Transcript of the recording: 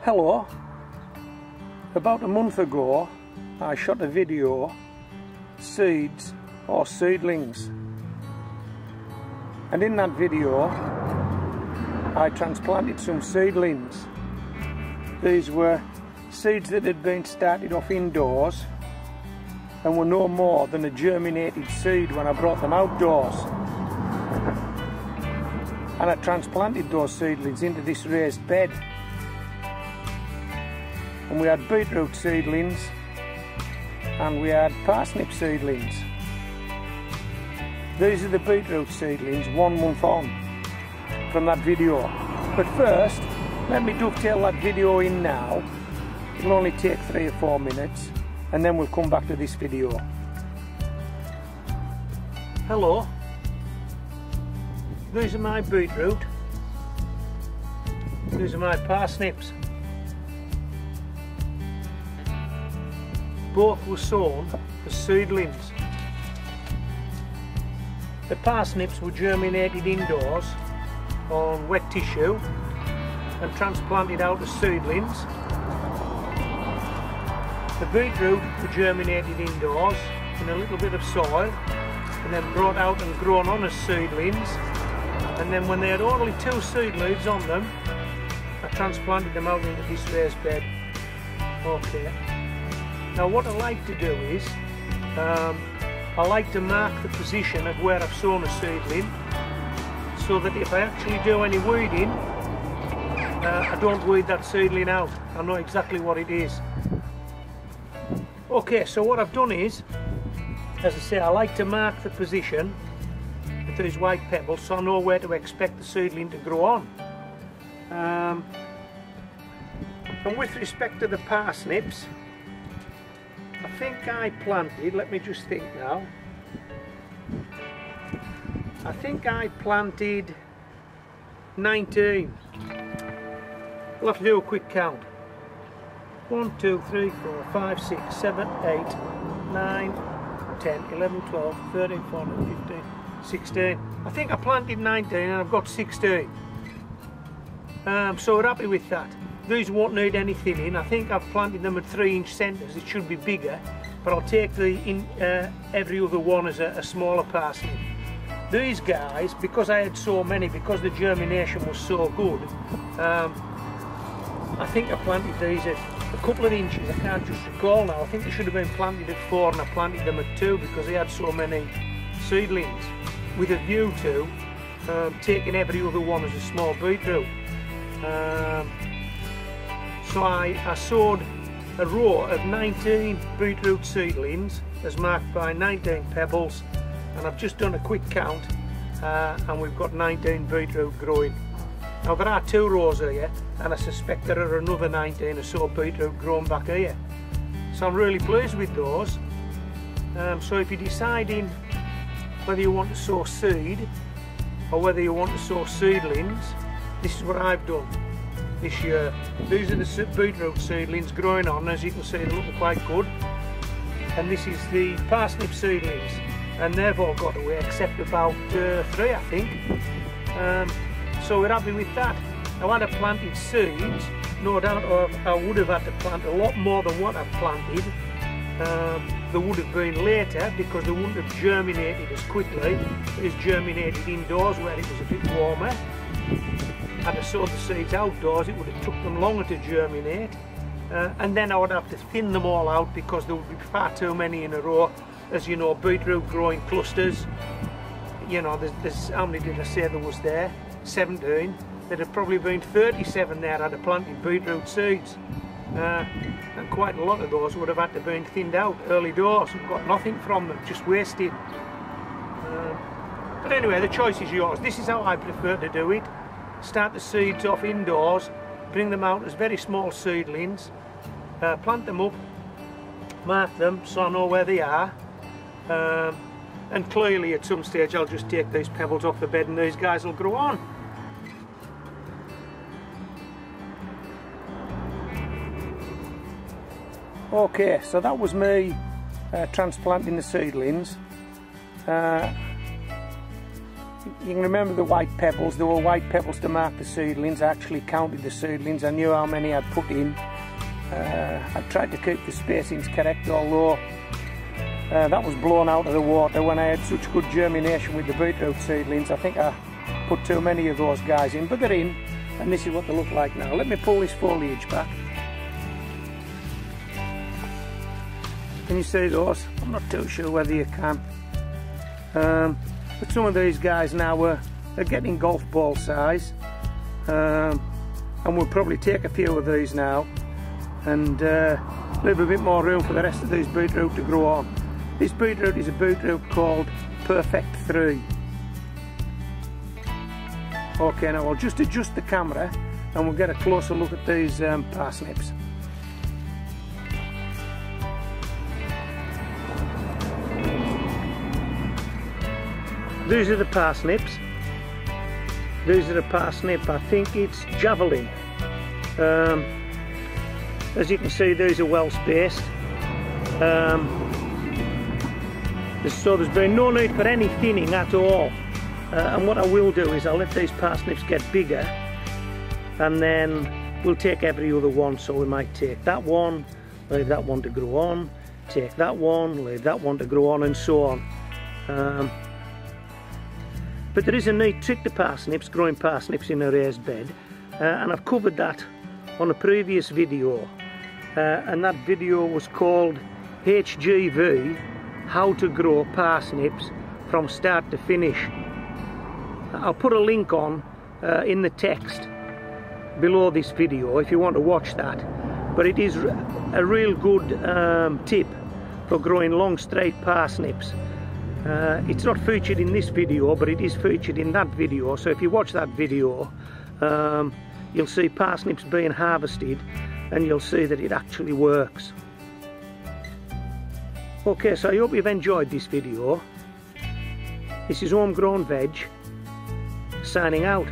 Hello. About a month ago I shot a video, seeds or seedlings, and in that video I transplanted some seedlings. These were seeds that had been started off indoors and were no more than a germinated seed when I brought them outdoors. And I transplanted those seedlings into this raised bed. And we had beetroot seedlings and we had parsnip seedlings. These are the beetroot seedlings 1 month on from that video. But first, let me dovetail that video in now. It'll only take 3 or 4 minutes and then we'll come back to this video. Hello. These are my beetroot. These are my parsnips. Both were sown as seedlings. The parsnips were germinated indoors on wet tissue and transplanted out as seedlings. The beetroot were germinated indoors in a little bit of soil and then brought out and grown on as seedlings. And then when they had only 2 seed leaves on them, I transplanted them out into this raised bed. Okay. Now what I like to do is, I like to mark the position of where I've sown a seedling, so that if I actually do any weeding, I don't weed that seedling out. I know exactly what it is. Okay, so what I've done is, as I say, I like to mark the position with these white pebbles so I know where to expect the seedling to grow on. And with respect to the parsnips, I think I planted, let me just think now, I think I planted 19. We'll have to do a quick count. 1, 2, 3, 4, 5, 6, 7, 8, 9, 10, 11, 12, 13, 14, 15, 16. I think I planted 19 and I've got 16. So we're happy with that. These won't need any thinning. I think I've planted them at 3-inch centres. It should be bigger, but I'll take the every other one as a smaller parsnip. These guys, because I had so many, because the germination was so good, I think I planted these at a couple of inches. I can't just recall now. I think they should have been planted at 4 and I planted them at 2 because they had so many seedlings, with a view to taking every other one as a small beetroot. So I sowed a row of 19 beetroot seedlings as marked by 19 pebbles, and I've just done a quick count and we've got 19 beetroot growing. Now there are 2 rows here and I suspect there are another 19 or so beetroot growing back here. So I'm really pleased with those. So if you're deciding whether you want to sow seed or whether you want to sow seedlings, this is what I've done this year. These are the beetroot seedlings growing on. As you can see, they're looking quite good. And this is the parsnip seedlings, and they've all got away except about 3, I think. So we're happy with that. Now had I planted seeds, no doubt I would have had to plant a lot more than what I've planted. They would have been later because they wouldn't have germinated as quickly as germinated indoors where it was a bit warmer. Had I sowed the seeds outdoors, it would have took them longer to germinate, and then I would have to thin them all out because there would be far too many in a row. As you know, beetroot growing clusters, you know, there's how many did I say there was there? 17. There'd have probably been 37 there had I planted beetroot seeds, and quite a lot of those would have had to been thinned out early doors. I've got nothing from them, just wasted. But anyway, the choice is yours. This is how I prefer to do it. Start the seeds off indoors, bring them out as very small seedlings, plant them up, mark them so I know where they are, and clearly at some stage I'll just take these pebbles off the bed and these guys will grow on. Okay, so that was me transplanting the seedlings. you can remember the white pebbles. There were white pebbles to mark the seedlings. I actually counted the seedlings. I knew how many I'd put in. I tried to keep the spacings correct, although that was blown out of the water when I had such good germination with the beetroot seedlings. I think I put too many of those guys in, but they're in, and this is what they look like now. Let me pull this foliage back. Can you see those? I'm not too sure whether you can. But some of these guys now are getting golf ball size, and we'll probably take a few of these now and leave a bit more room for the rest of these beetroot to grow on. This beetroot is a beetroot called Perfect 3. Okay, now I'll just adjust the camera and we'll get a closer look at these parsnips. These are the parsnips. These are a parsnip, I think it's Javelin. As you can see, these are well spaced. So there's been no need for any thinning at all. And what I will do is I'll let these parsnips get bigger, and then we'll take every other one. So we might take that one, leave that one to grow on, take that one, leave that one to grow on, and so on. But there is a neat trick to parsnips, growing parsnips in a raised bed, and I've covered that on a previous video, and that video was called HGV, How to Grow Parsnips from Start to Finish. I'll put a link on in the text below this video if you want to watch that, but it is a real good tip for growing long straight parsnips. It's not featured in this video, but it is featured in that video, so if you watch that video you'll see parsnips being harvested and you'll see that it actually works. Okay, so I hope you've enjoyed this video. This is Homegrown Veg signing out.